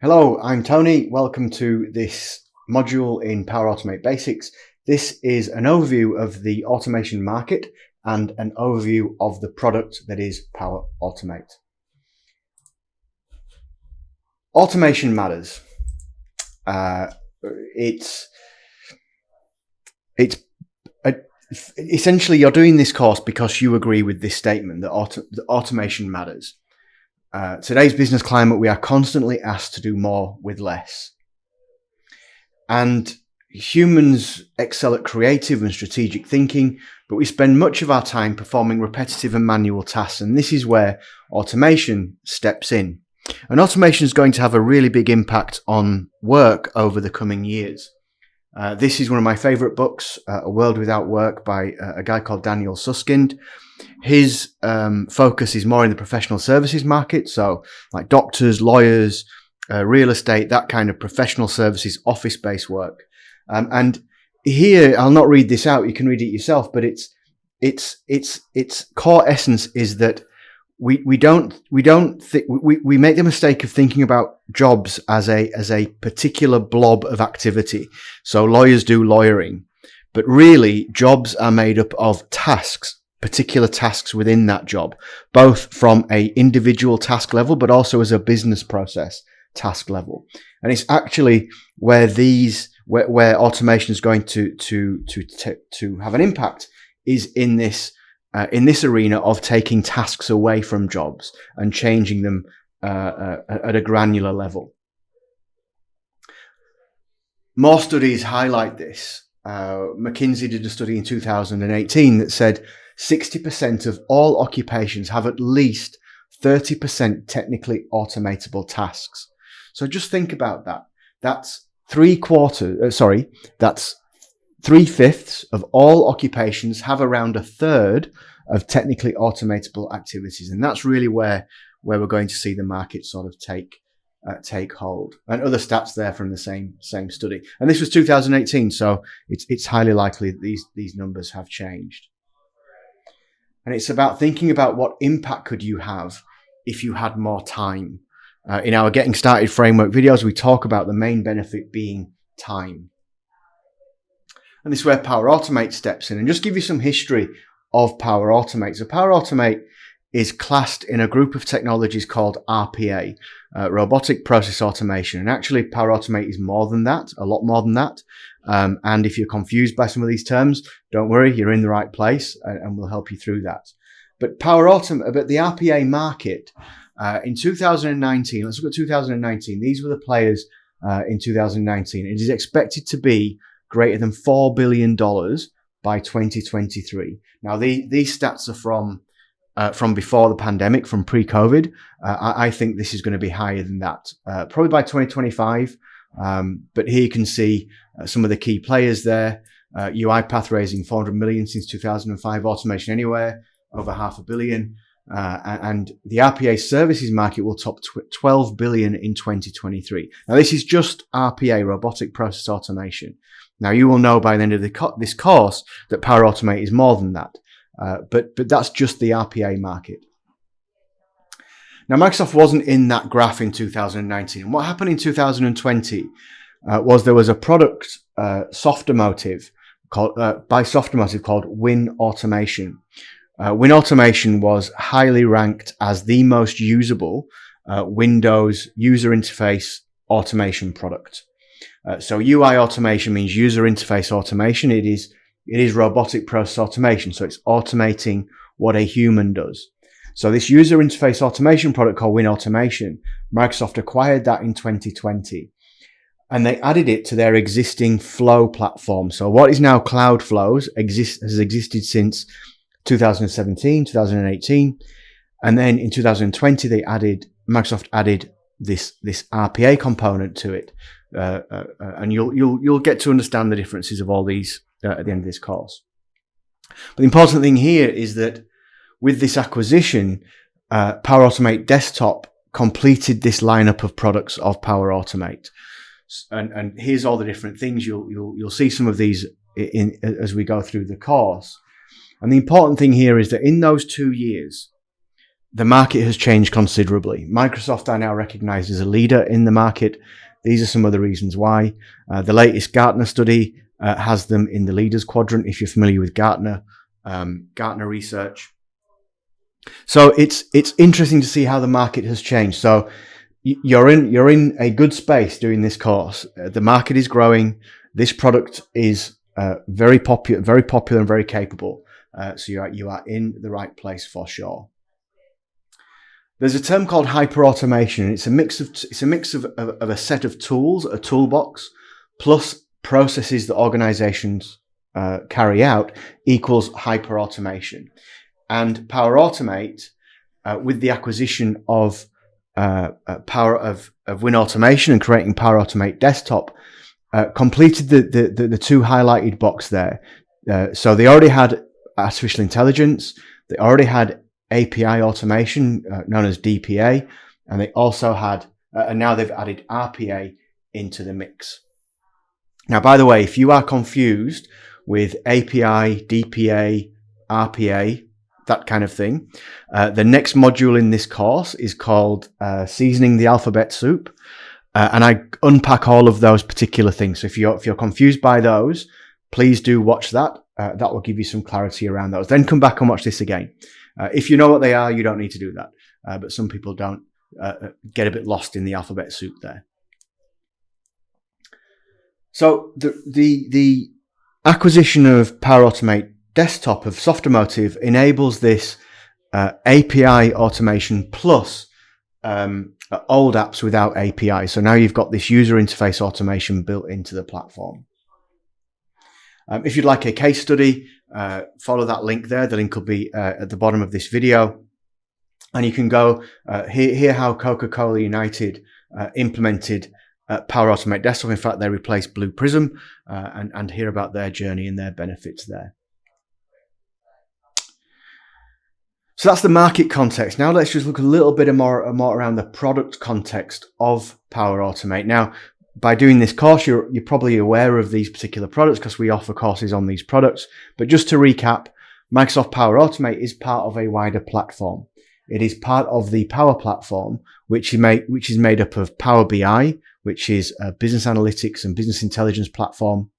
Hello, I'm Tony. Welcome to this module in Power Automate Basics. This is an overview of the automation market and an overview of the product that is Power Automate. Automation matters. Essentially you're doing this course because you agree with this statement that automation matters. Today's business climate, we are constantly asked to do more with less. And humans excel at creative and strategic thinking, but we spend much of our time performing repetitive and manual tasks. And this is where automation steps in. And automation is going to have a really big impact on work over the coming years. This is one of my favorite books, A World Without Work, by a guy called Daniel Susskind. His focus is more in the professional services market, so like doctors, lawyers, real estate, that kind of professional services, office-based work. And here, I'll not read this out; you can read it yourself. But its core essence is that we make the mistake of thinking about jobs as a particular blob of activity. So lawyers do lawyering, but really jobs are made up of tasks, particular tasks within that job, both from a individual task level, but also as a business process task level. And it's actually where automation is going to have an impact is in this arena of taking tasks away from jobs and changing them at a granular level. More studies highlight this. McKinsey did a study in 2018 that said 60% of all occupations have at least 30% technically automatable tasks. So just think about that. That's 3/5 of all occupations have around a third of technically automatable activities. And that's really where we're going to see the market sort of take hold. And other stats there from the same study. And this was 2018, so it's highly likely that these numbers have changed. And it's about thinking about what impact could you have if you had more time. In our Getting Started framework videos, we talk about the main benefit being time. And this is where Power Automate steps in. And just give you some history of Power Automate. So Power Automate is classed in a group of technologies called RPA, Robotic Process Automation. And actually Power Automate is more than that, a lot more than that. And if you're confused by some of these terms, don't worry, you're in the right place and we'll help you through that. But the RPA market, in 2019, let's look at 2019. These were the players in 2019. It is expected to be greater than $4 billion by 2023. Now, these stats are from before the pandemic, from pre-COVID. I think this is going to be higher than that, probably by 2025. But here you can see some of the key players there. UiPath raising $400 million since 2005. Automation Anywhere, over $500 million. And the RPA services market will top $12 billion in 2023. Now, this is just RPA, Robotic Process Automation. Now, you will know by the end of this course that Power Automate is more than that. But that's just the RPA market. Now, Microsoft wasn't in that graph in 2019. And what happened in 2020 was there was a product, Softomotive, by Softomotive called Win Automation. Win Automation was highly ranked as the most usable Windows user interface automation product. So UI automation means user interface automation. It is robotic process automation. So it's automating what a human does. So this user interface automation product called Win Automation, Microsoft acquired that in 2020. And they added it to their existing Flow platform. So what is now Cloud Flows has existed since 2017, 2018. And then in 2020, Microsoft added this RPA component to it. And you'll get to understand the differences of all these at the end of this course. But the important thing here is that with this acquisition, Power Automate Desktop completed this lineup of products of Power Automate. And here's all the different things. You'll see some of these as we go through the course. And the important thing here is that in those 2 years, the market has changed considerably. Microsoft are now recognized as a leader in the market. These are some of the reasons why. The latest Gartner study has them in the leaders quadrant, if you're familiar with Gartner research. So it's interesting to see how the market has changed. So you're in a good space doing this course. The market is growing. This product is very popular and very capable. So you are in the right place for sure. There's a term called hyperautomation. It's a mix of a set of tools, a toolbox, plus processes that organizations carry out equals hyperautomation. And Power Automate, with the acquisition of Power of Win Automation and creating Power Automate Desktop, completed the two highlighted box there. So they already had artificial intelligence. They already had API automation, known as DPA, and they also had, and now they've added RPA into the mix. Now, by the way, if you are confused with API, DPA, RPA, that kind of thing, the next module in this course is called Seasoning the Alphabet Soup, and I unpack all of those particular things. So if you're confused by those, please do watch that. That will give you some clarity around those. Then come back and watch this again. If you know what they are, you don't need to do that. But some people don't get a bit lost in the alphabet soup there. So the acquisition of Power Automate Desktop of Softomotive enables this API automation plus old apps without API. So now you've got this user interface automation built into the platform. If you'd like a case study, follow that link there. The link will be at the bottom of this video. And you can go hear how Coca-Cola United implemented Power Automate Desktop. In fact, they replaced Blue Prism and hear about their journey and their benefits there. So that's the market context. Now let's just look a little bit more around the product context of Power Automate. Now, by doing this course, you're probably aware of these particular products because we offer courses on these products. But just to recap, Microsoft Power Automate is part of a wider platform. It is part of the Power Platform, which is made up of Power BI, which is a business analytics and business intelligence platform,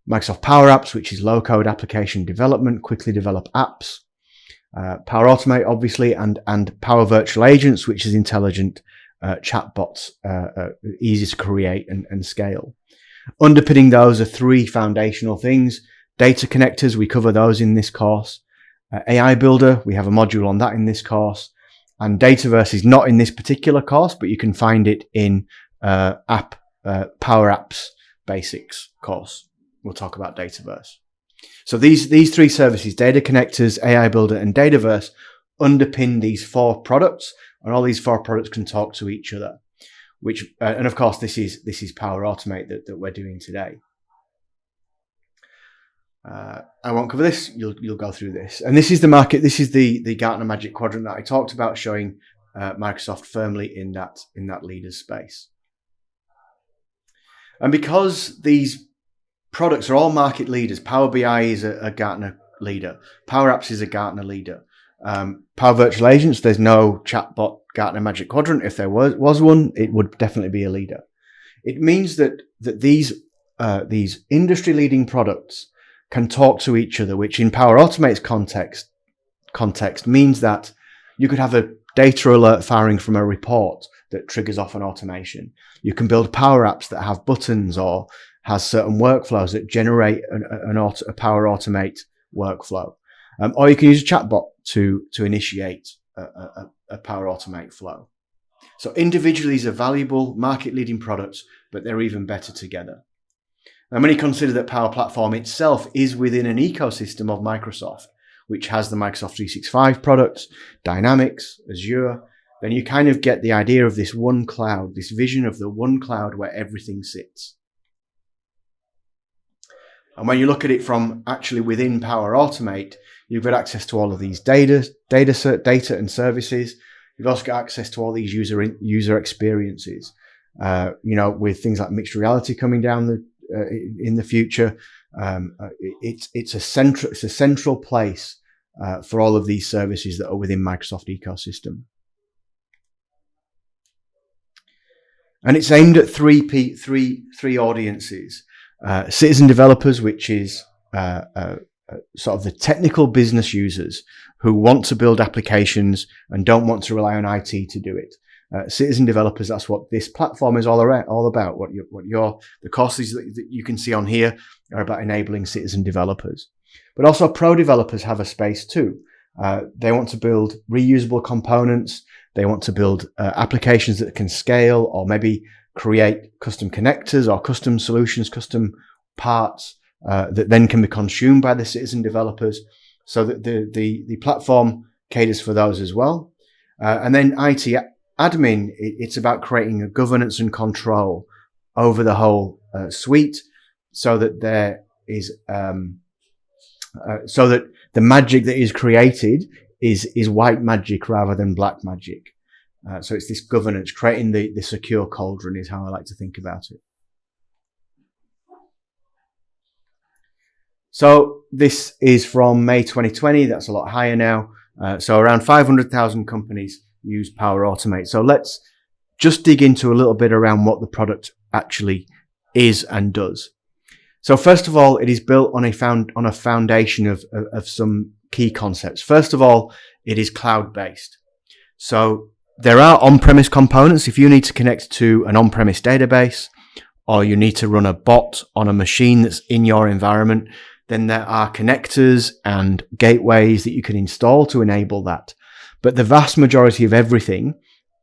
Microsoft Power Apps, which is low-code application development, quickly develop apps, Power Automate, obviously, and Power Virtual Agents, which is intelligent chatbots, easy to create and scale. Underpinning those are three foundational things. Data connectors, we cover those in this course. AI Builder, we have a module on that in this course. And Dataverse is not in this particular course, but you can find it in Power Apps Basics course. We'll talk about Dataverse. So these three services, Data Connectors, AI Builder, and Dataverse, underpin these four products, and all these four products can talk to each other. Which, and of course, this is Power Automate that we're doing today. I won't cover this. You'll go through this, and this is the market. This is the Gartner Magic Quadrant that I talked about, showing Microsoft firmly in that leaders space. And because these products are all market leaders, Power BI is a Gartner leader. Power Apps is a Gartner leader. Power Virtual Agents, there's no chatbot Gartner Magic Quadrant. If there was one, it would definitely be a leader. It means that these industry-leading products can talk to each other, which in Power Automate's context means that you could have a data alert firing from a report that triggers off an automation. You can build Power Apps that have buttons or has certain workflows that generate a Power Automate workflow. Or you can use a chatbot to initiate a Power Automate flow. So individually, these are valuable market-leading products, but they're even better together. And when you consider that Power Platform itself is within an ecosystem of Microsoft, which has the Microsoft 365 products, Dynamics, Azure, then you kind of get the idea of this one cloud, this vision of the one cloud where everything sits. And when you look at it from actually within Power Automate, you've got access to all of these data and services. You've also got access to all these user experiences. With things like mixed reality coming down in the future, it's a central place for all of these services that are within Microsoft ecosystem. And it's aimed at three audiences. Citizen developers, which is sort of the technical business users who want to build applications and don't want to rely on IT to do it. Citizen developers, that's what this platform is all about. The courses that you can see on here are about enabling citizen developers. But also pro developers have a space too. They want to build reusable components. They want to build applications that can scale, or maybe create custom connectors or custom solutions, custom parts that then can be consumed by the citizen developers. So that the platform caters for those as well. And then IT admin, it's about creating a governance and control over the whole suite, so that there is so that the magic that is created is white magic rather than black magic. So it's this governance, creating the secure cauldron is how I like to think about it. So this is from May 2020. That's a lot higher now. So around 500,000 companies use Power Automate. So let's just dig into a little bit around what the product actually is and does. So first of all, it is built on a foundation of some key concepts. First of all, it is cloud-based. So there are on-premise components. If you need to connect to an on-premise database, or you need to run a bot on a machine that's in your environment, then there are connectors and gateways that you can install to enable that. But the vast majority of everything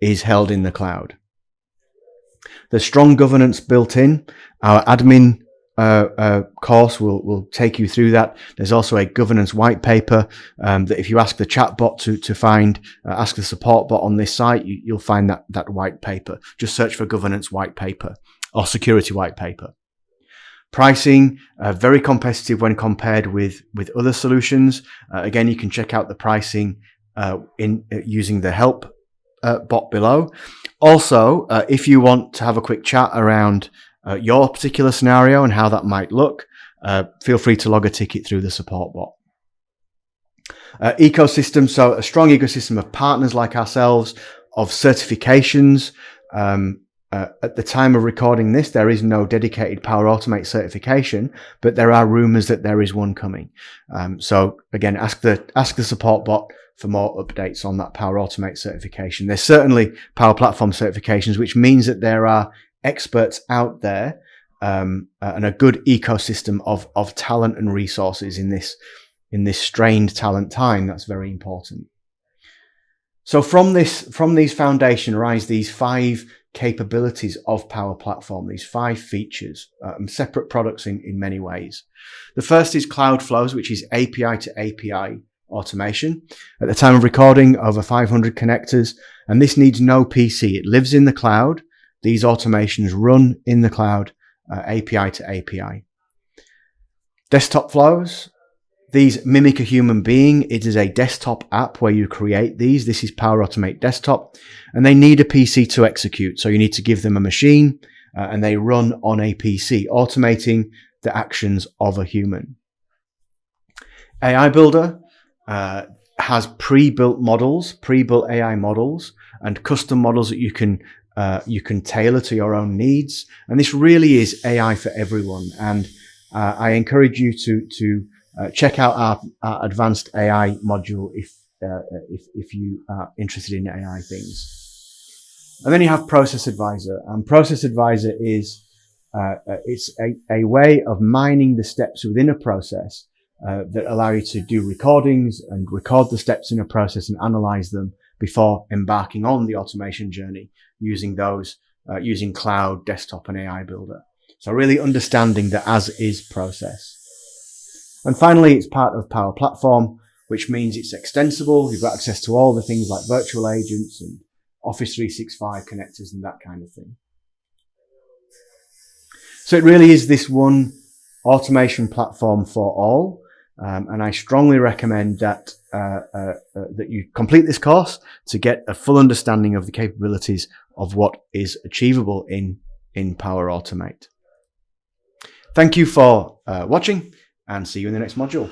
is held in the cloud. There's strong governance built in. Our admin course will take you through that. There's also a governance white paper that if you ask the chatbot to find, ask the support bot on this site, you'll find that white paper. Just search for governance white paper or security white paper. Pricing, very competitive when compared with other solutions. Again, you can check out the pricing using the help bot below. Also, if you want to have a quick chat around your particular scenario and how that might look, feel free to log a ticket through the support bot. Ecosystem, so a strong ecosystem of partners like ourselves, of certifications. At the time of recording this, there is no dedicated Power Automate certification, but there are rumors that there is one coming. So again, ask the support bot for more updates on that Power Automate certification. There's certainly Power Platform certifications, which means that there are experts out there and a good ecosystem of talent and resources in this strained talent time. That's very important. So from these foundation arise these 5 capabilities of Power Platform, these 5 features, separate products in many ways. The first is Cloud Flows, which is API to API automation. At the time of recording, over 500 connectors, and this needs no PC. It lives in the cloud. These automations run in the cloud, API to API. Desktop Flows. These mimic a human being. It is a desktop app where you create these. This is Power Automate Desktop, and they need a PC to execute. So you need to give them a machine, and they run on a PC, automating the actions of a human. AI Builder has pre-built models, pre-built AI models, and custom models that you can tailor to your own needs. And this really is AI for everyone. And I encourage you to check out our advanced AI module if you are interested in AI things. And then you have Process Advisor. And Process Advisor is it's a way of mining the steps within a process that allow you to do recordings and record the steps in a process and analyze them before embarking on the automation journey using using cloud, desktop, and AI Builder. So really understanding the as-is process. And finally, it's part of Power Platform, which means it's extensible. You've got access to all the things like virtual agents and Office 365 connectors and that kind of thing. So it really is this one automation platform for all. And I strongly recommend that that you complete this course to get a full understanding of the capabilities of what is achievable in Power Automate. Thank you for watching, and see you in the next module.